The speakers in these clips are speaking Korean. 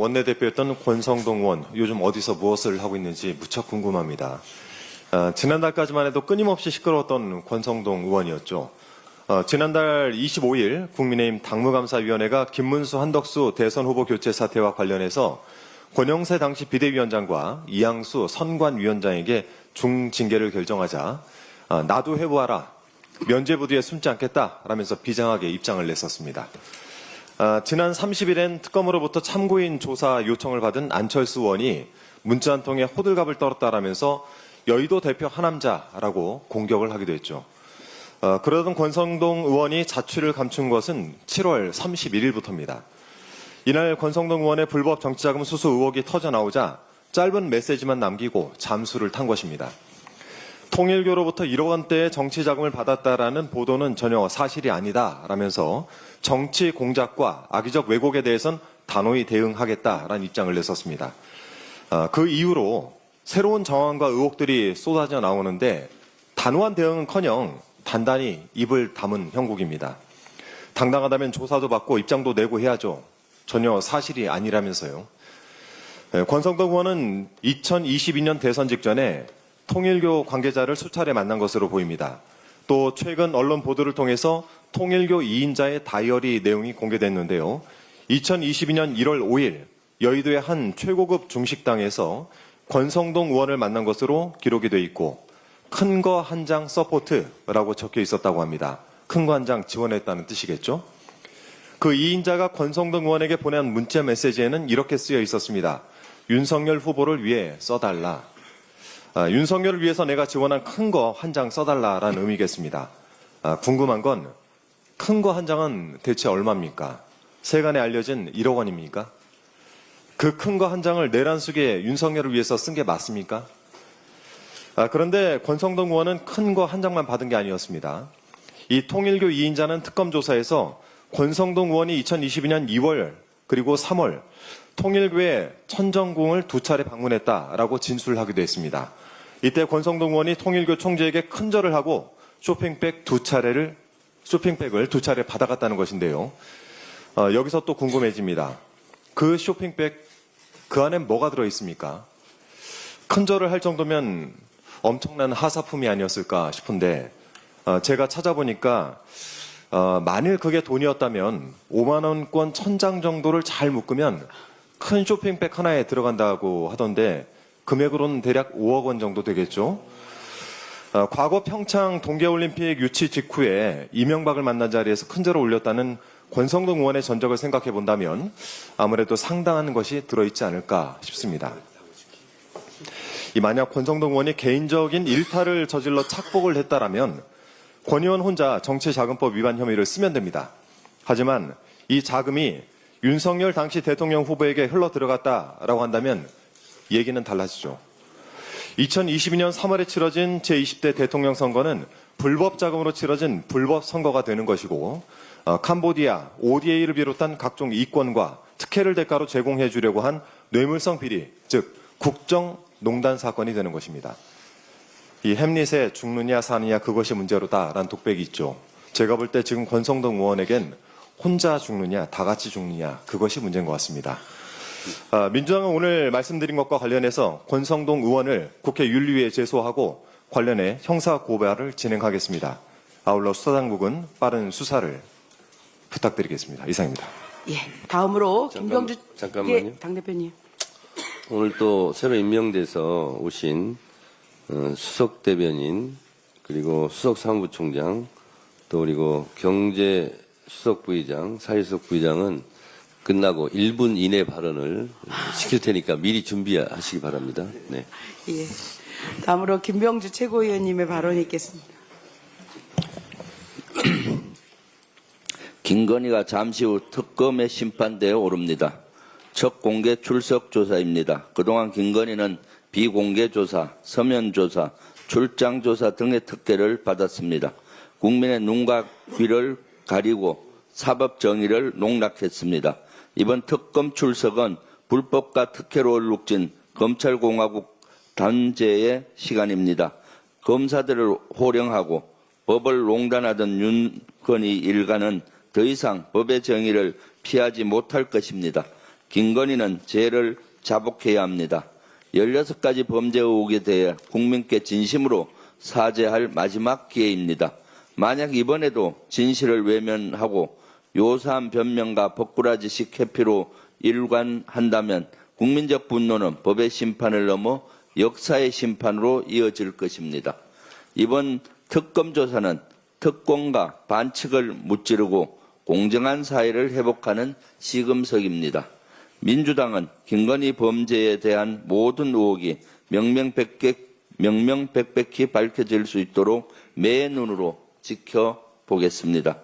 원내대표였던 권성동 의원, 요즘 어디서 무엇을 하고 있는지 무척 궁금합니다. 지난달까지만 해도 끊임없이 시끄러웠던 권성동 의원이었죠. 지난달 25일 국민의힘 당무감사위원회가 김문수, 한덕수 대선 후보 교체 사태와 관련해서 권영세 당시 비대위원장과 이양수 선관위원장에게 중징계를 결정하자 나도 해보아라, 면죄부 뒤에 숨지 않겠다라면서 비장하게 입장을 냈었습니다. 지난 30일엔 특검으로부터 참고인 조사 요청을 받은 안철수 의원이 문자 한 통에 호들갑을 떨었다라면서 여의도 대표 하남자라고 공격을 하기도 했죠. 그러던 권성동 의원이 자취를 감춘 것은 7월 31일부터입니다. 이날 권성동 의원의 불법 정치자금 수수 의혹이 터져나오자 짧은 메시지만 남기고 잠수를 탄 것입니다. 통일교로부터 1억 원대의 정치자금을 받았다라는 보도는 전혀 사실이 아니다라면서 정치 공작과 악의적 왜곡에 대해선 단호히 대응하겠다라는 입장을 냈었습니다. 그 이후로 새로운 정황과 의혹들이 쏟아져 나오는데 단호한 대응은커녕 단단히 입을 다문 형국입니다. 당당하다면 조사도 받고 입장도 내고 해야죠. 전혀 사실이 아니라면서요. 권성동 의원은 2022년 대선 직전에 통일교 관계자를 수차례 만난 것으로 보입니다. 또 최근 언론 보도를 통해서 통일교 2인자의 다이어리 내용이 공개됐는데요. 2022년 1월 5일 여의도의 한 최고급 중식당에서 권성동 의원을 만난 것으로 기록이 돼 있고 큰 거 한 장 서포트라고 적혀 있었다고 합니다. 큰 거 한 장 지원했다는 뜻이겠죠. 그 2인자가 권성동 의원에게 보낸 문자 메시지에는 이렇게 쓰여 있었습니다. 윤석열 후보를 위해 써달라. 윤석열을 위해서 내가 지원한 큰 거 한 장 써달라라는 의미겠습니다. 궁금한 건 큰 거 한 장은 대체 얼마입니까? 세간에 알려진 1억 원입니까? 그 큰 거 한 장을 내란 속에 윤석열을 위해서 쓴 게 맞습니까? 그런데 권성동 의원은 큰 거 한 장만 받은 게 아니었습니다. 이 통일교 2인자는 특검 조사에서 권성동 의원이 2022년 2월 그리고 3월 통일교의 천정궁을 2차례 방문했다라고 진술하기도 했습니다. 이때 권성동 의원이 통일교 총재에게 큰절을 하고 쇼핑백을 2차례 받아갔다는 것인데요. 여기서 또 궁금해집니다. 그 쇼핑백, 그 안에 뭐가 들어있습니까? 큰절을 할 정도면 엄청난 하사품이 아니었을까 싶은데 제가 찾아보니까 만일 그게 돈이었다면 5만 원권 1000장 정도를 잘 묶으면 큰 쇼핑백 하나에 들어간다고 하던데 금액으로는 대략 5억 원 정도 되겠죠. 과거 평창 동계올림픽 유치 직후에 이명박을 만난 자리에서 큰절을 올렸다는 권성동 의원의 전적을 생각해 본다면 아무래도 상당한 것이 들어있지 않을까 싶습니다. 만약 권성동 의원이 개인적인 일탈을 저질러 착복을 했다라면 권 의원 혼자 정치자금법 위반 혐의를 쓰면 됩니다. 하지만 이 자금이 윤석열 당시 대통령 후보에게 흘러 들어갔다라고 한다면 얘기는 달라지죠. 2022년 3월에 치러진 제20대 대통령 선거는 불법 자금으로 치러진 불법 선거가 되는 것이고 캄보디아, ODA를 비롯한 각종 이권과 특혜를 대가로 제공해 주려고 한 뇌물성 비리, 즉 국정농단 사건이 되는 것입니다. 이 햄릿에 죽느냐 사느냐 그것이 문제로다라는 독백이 있죠. 제가 볼 때 지금 권성동 의원에겐 혼자 죽느냐 다 같이 죽느냐 그것이 문제인 것 같습니다. 민주당은 오늘 말씀드린 것과 관련해서 권성동 의원을 국회 윤리위에 제소하고 관련해 형사 고발을 진행하겠습니다. 아울러 수사당국은 빠른 수사를 부탁드리겠습니다. 이상입니다. 예, 다음으로 김병주 잠깐만요. 당대표님. 오늘 또 새로 임명돼서 오신 수석 대변인 그리고 수석 사무부총장 또 그리고 경제 수석 부의장, 사회수석 부의장은 끝나고 1분 이내 발언을 시킬 테니까 미리 준비하시기 바랍니다. 네. 예. 다음으로 김병주 최고위원님의 발언이 있겠습니다. 김건희가 잠시 후 특검에 심판대에 오릅니다. 첫 공개 출석 조사입니다. 그동안 김건희는 비공개 조사, 서면 조사, 출장 조사 등의 특혜를 받았습니다. 국민의 눈과 귀를 가리고 사법 정의를 농락했습니다. 이번 특검 출석은 불법과 특혜로 얼룩진 검찰공화국 단죄의 시간입니다. 검사들을 호령하고 법을 농단하던 윤건희 일가는 더 이상 법의 정의를 피하지 못할 것입니다. 김건희는 죄를 자복해야 합니다. 16가지 범죄 의혹에 대해 국민께 진심으로 사죄할 마지막 기회입니다. 만약 이번에도 진실을 외면하고 요사한 변명과 법꾸라지식 회피로 일관한다면 국민적 분노는 법의 심판을 넘어 역사의 심판으로 이어질 것입니다. 이번 특검 조사는 특권과 반칙을 무찌르고 공정한 사회를 회복하는 시금석입니다. 민주당은 김건희 범죄에 대한 모든 의혹이 명명백백히 밝혀질 수 있도록 매 눈으로 지켜보겠습니다.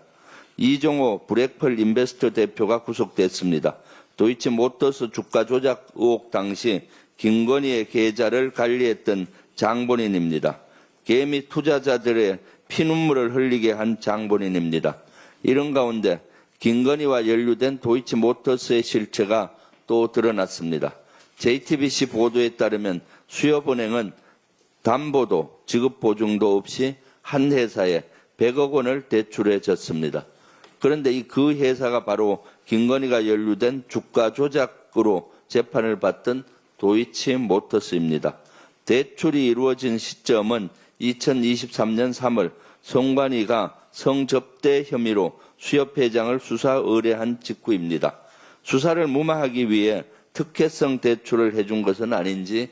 이종호 브렉펄 인베스터 대표가 구속됐습니다. 도이치모터스 주가 조작 의혹 당시 김건희의 계좌를 관리했던 장본인입니다. 개미 투자자들의 피눈물을 흘리게 한 장본인입니다. 이런 가운데 김건희와 연루된 도이치모터스의 실체가 또 드러났습니다. JTBC 보도에 따르면 수협은행은 담보도 지급 보증도 없이 한 회사에 100억 원을 대출해 줬습니다. 그런데 그 회사가 바로 김건희가 연루된 주가 조작으로 재판을 받던 도이치모터스입니다. 대출이 이루어진 시점은 2023년 3월 성관이가 성접대 혐의로 수협회장을 수사 의뢰한 직후입니다. 수사를 무마하기 위해 특혜성 대출을 해준 것은 아닌지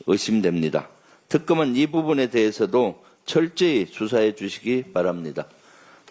의심됩니다. 특검은 이 부분에 대해서도 철저히 수사해 주시기 바랍니다.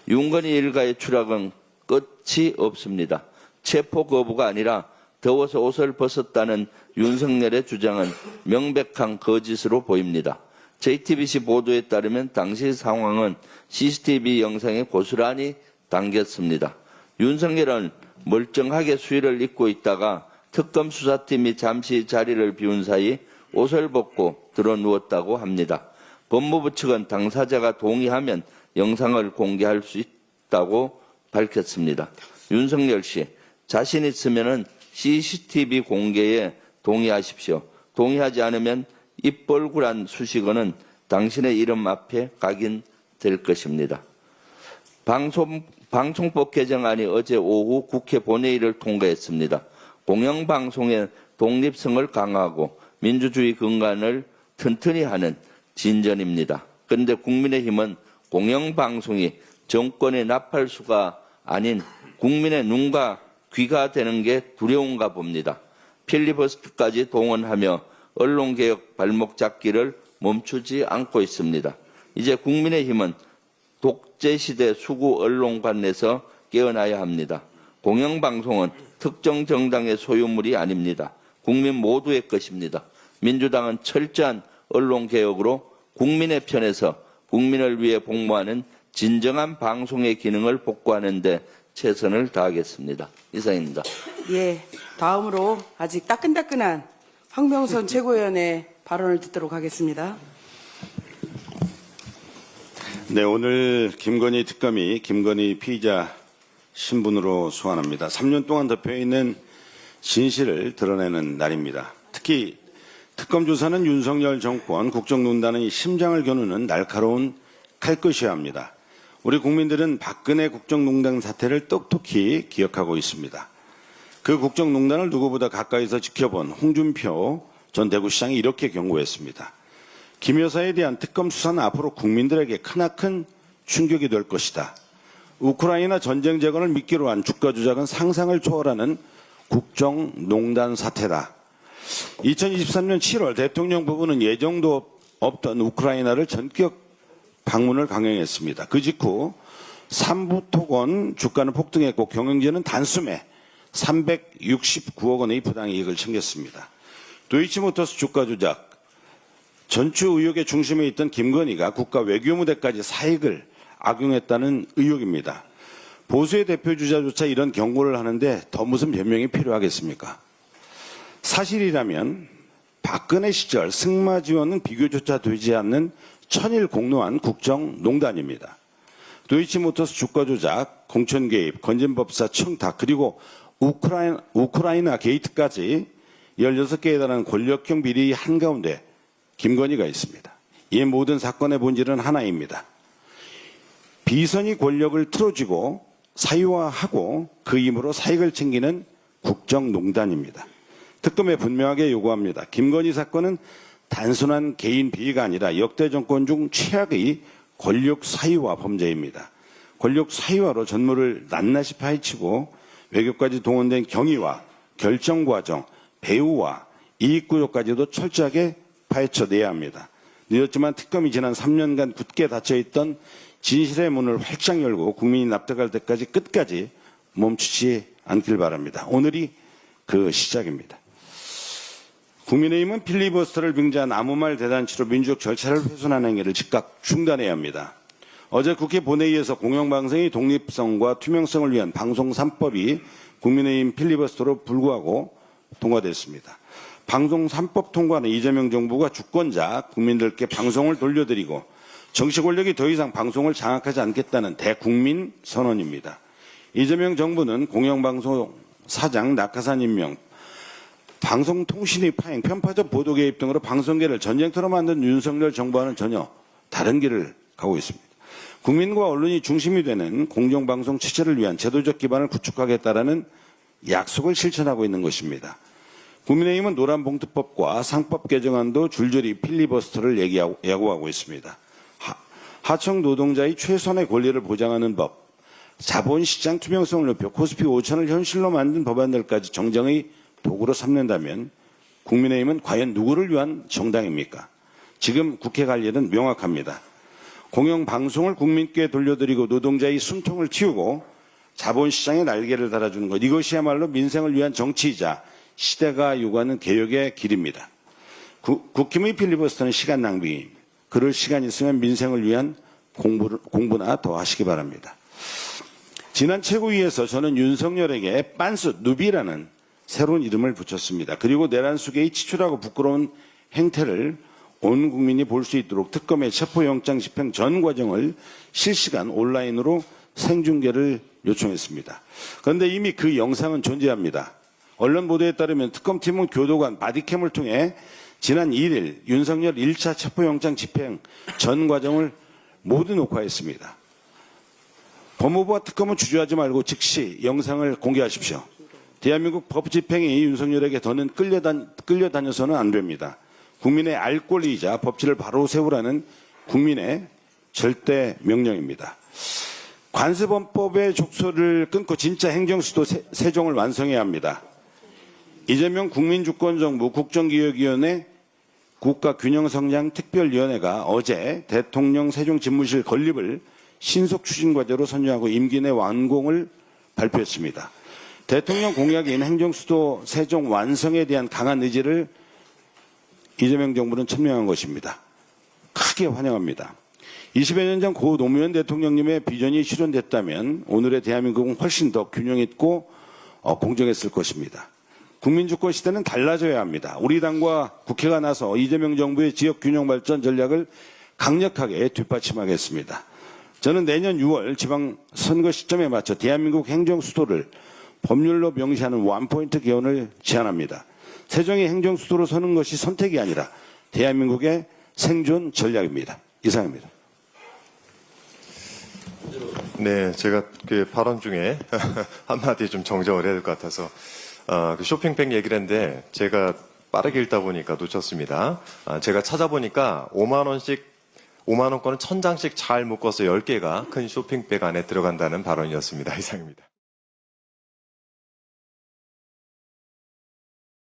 윤건희 일가의 추락은 끝이 없습니다. 체포 거부가 아니라 더워서 옷을 벗었다는 윤석열의 주장은 명백한 거짓으로 보입니다. JTBC 보도에 따르면 당시 상황은 CCTV 영상에 고스란히 담겼습니다. 윤석열은 멀쩡하게 수의를 입고 있다가 특검 수사팀이 잠시 자리를 비운 사이 옷을 벗고 드러누웠다고 합니다. 법무부 측은 당사자가 동의하면 영상을 공개할 수 있다고 밝혔습니다. 윤석열 씨, 자신 있으면 CCTV 공개에 동의하십시오. 동의하지 않으면 입벌굴한 수식어는 당신의 이름 앞에 각인될 것입니다. 방송법 개정안이 어제 오후 국회 본회의를 통과했습니다. 공영방송의 독립성을 강화하고 민주주의 근간을 튼튼히 하는 진전입니다. 그런데 국민의힘은 공영방송이 정권의 나팔수가 아닌 국민의 눈과 귀가 되는 게 두려운가 봅니다. 필리버스터까지 동원하며 언론개혁 발목 잡기를 멈추지 않고 있습니다. 이제 국민의힘은 독재시대 수구 언론관에서 깨어나야 합니다. 공영방송은 특정 정당의 소유물이 아닙니다. 국민 모두의 것입니다. 민주당은 철저한 언론개혁으로 국민의 편에서 국민을 위해 복무하는 진정한 방송의 기능을 복구하는 데 최선을 다하겠습니다. 이상입니다. 예, 다음으로 아직 따끈따끈한 황명선 최고위원의 발언을 듣도록 하겠습니다. 네, 오늘 김건희 특검이 김건희 피의자 신분으로 소환합니다. 3년 동안 덮여있는 진실을 드러내는 날입니다. 특히 특검 조사는 윤석열 정권 국정농단의 심장을 겨누는 날카로운 칼끝이어야 합니다. 우리 국민들은 박근혜 국정농단 사태를 똑똑히 기억하고 있습니다. 그 국정농단을 누구보다 가까이서 지켜본 홍준표 전 대구시장이 이렇게 경고했습니다. 김 여사에 대한 특검 수사는 앞으로 국민들에게 크나큰 충격이 될 것이다. 우크라이나 전쟁 재건을 미끼로 한 주가 조작은 상상을 초월하는 국정농단 사태다. 2023년 7월 대통령 부부는 예정도 없던 우크라이나를 전격 방문을 강행했습니다. 그 직후 삼부토건 주가는 폭등했고 경영진은 단숨에 369억 원의 부당이익을 챙겼습니다. 도이치모터스 주가 조작, 전추 의혹의 중심에 있던 김건희가 국가 외교무대까지 사익을 악용했다는 의혹입니다. 보수의 대표주자조차 이런 경고를 하는데 더 무슨 변명이 필요하겠습니까? 사실이라면 박근혜 시절 승마 지원은 비교조차 되지 않는 천일공노한 국정농단입니다. 도이치모터스 주가 조작, 공천 개입, 건진법사 청탁, 그리고 우크라이나 게이트까지 16개에 달하는 권력형 비리 한가운데 김건희가 있습니다. 이 모든 사건의 본질은 하나입니다. 비선이 권력을 틀어쥐고 사유화하고 그 힘으로 사익을 챙기는 국정농단입니다. 특검에 분명하게 요구합니다. 김건희 사건은 단순한 개인 비위가 아니라 역대 정권 중 최악의 권력 사유화 범죄입니다. 권력 사유화로 전모를 낱낱이 파헤치고 외교까지 동원된 경위와 결정 과정, 배후와 이익 구조까지도 철저하게 파헤쳐내야 합니다. 늦었지만 특검이 지난 3년간 굳게 닫혀있던 진실의 문을 활짝 열고 국민이 납득할 때까지 끝까지 멈추지 않길 바랍니다. 오늘이 그 시작입니다. 국민의힘은 필리버스터를 빙자한 아무 말 대잔치로 민주적 절차를 훼손하는 행위를 즉각 중단해야 합니다. 어제 국회 본회의에서 공영방송의 독립성과 투명성을 위한 방송 3법이 국민의힘 필리버스터로 불구하고 통과됐습니다. 방송 3법 통과는 이재명 정부가 주권자 국민들께 방송을 돌려드리고 정치 권력이 더 이상 방송을 장악하지 않겠다는 대국민 선언입니다. 이재명 정부는 공영방송 사장 낙하산 임명, 방송통신의 파행, 편파적 보도 개입 등으로 방송계를 전쟁터로 만든 윤석열 정부와는 전혀 다른 길을 가고 있습니다. 국민과 언론이 중심이 되는 공정방송 체제를 위한 제도적 기반을 구축하겠다라는 약속을 실천하고 있는 것입니다. 국민의힘은 노란봉투법과 상법 개정안도 줄줄이 필리버스터를 야구하고 있습니다. 하청 노동자의 최선의 권리를 보장하는 법, 자본시장 투명성을 높여 코스피 5천을 현실로 만든 법안들까지 정쟁의 도구로 삼는다면 국민의힘은 과연 누구를 위한 정당입니까? 지금 국회 갈 일은 명확합니다. 공영방송을 국민께 돌려드리고 노동자의 숨통을 틔우고 자본시장에 날개를 달아주는 것, 이것이야말로 민생을 위한 정치이자 시대가 요구하는 개혁의 길입니다. 국힘의 필리버스터는 시간 낭비, 그럴 시간 있으면 민생을 위한 공부나 더 하시기 바랍니다. 지난 최고위에서 저는 윤석열에게 빤스 누비라는 새로운 이름을 붙였습니다. 그리고 내란 속의 치출하고 부끄러운 행태를 온 국민이 볼 수 있도록 특검의 체포영장 집행 전 과정을 실시간 온라인으로 생중계를 요청했습니다. 그런데 이미 그 영상은 존재합니다. 언론 보도에 따르면 특검팀은 교도관 바디캠을 통해 지난 1일 윤석열 1차 체포영장 집행 전 과정을 모두 녹화했습니다. 법무부와 특검은 주저하지 말고 즉시 영상을 공개하십시오. 대한민국 법 집행이 윤석열에게 더는 끌려다녀서는 안 됩니다. 국민의 알 권리이자 법치를 바로 세우라는 국민의 절대 명령입니다. 관습헌법의 족소를 끊고 진짜 행정수도 세종을 완성해야 합니다. 이재명 국민주권정부 국정기획위원회 국가균형성장특별위원회가 어제 대통령 세종집무실 건립을 신속추진과제로 선정하고 임기 내 완공을 발표했습니다. 대통령 공약인 행정수도 세종 완성에 대한 강한 의지를 이재명 정부는 천명한 것입니다. 크게 환영합니다. 20여 년 전 고 노무현 대통령님의 비전이 실현됐다면 오늘의 대한민국은 훨씬 더 균형 있고 공정했을 것입니다. 국민주권 시대는 달라져야 합니다. 우리 당과 국회가 나서 이재명 정부의 지역균형 발전 전략을 강력하게 뒷받침하겠습니다. 저는 내년 6월 지방선거 시점에 맞춰 대한민국 행정수도를 법률로 명시하는 원포인트 개헌을 제안합니다. 세종이 행정수도로 서는 것이 선택이 아니라 대한민국의 생존 전략입니다. 이상입니다. 네, 제가 그 발언 중에 한마디 좀 정정을 해야 될 것 같아서 그 쇼핑백 얘기를 했는데 제가 빠르게 읽다 보니까 놓쳤습니다. 제가 찾아보니까 5만 원권은 1000장씩 잘 묶어서 10개가 큰 쇼핑백 안에 들어간다는 발언이었습니다. 이상입니다.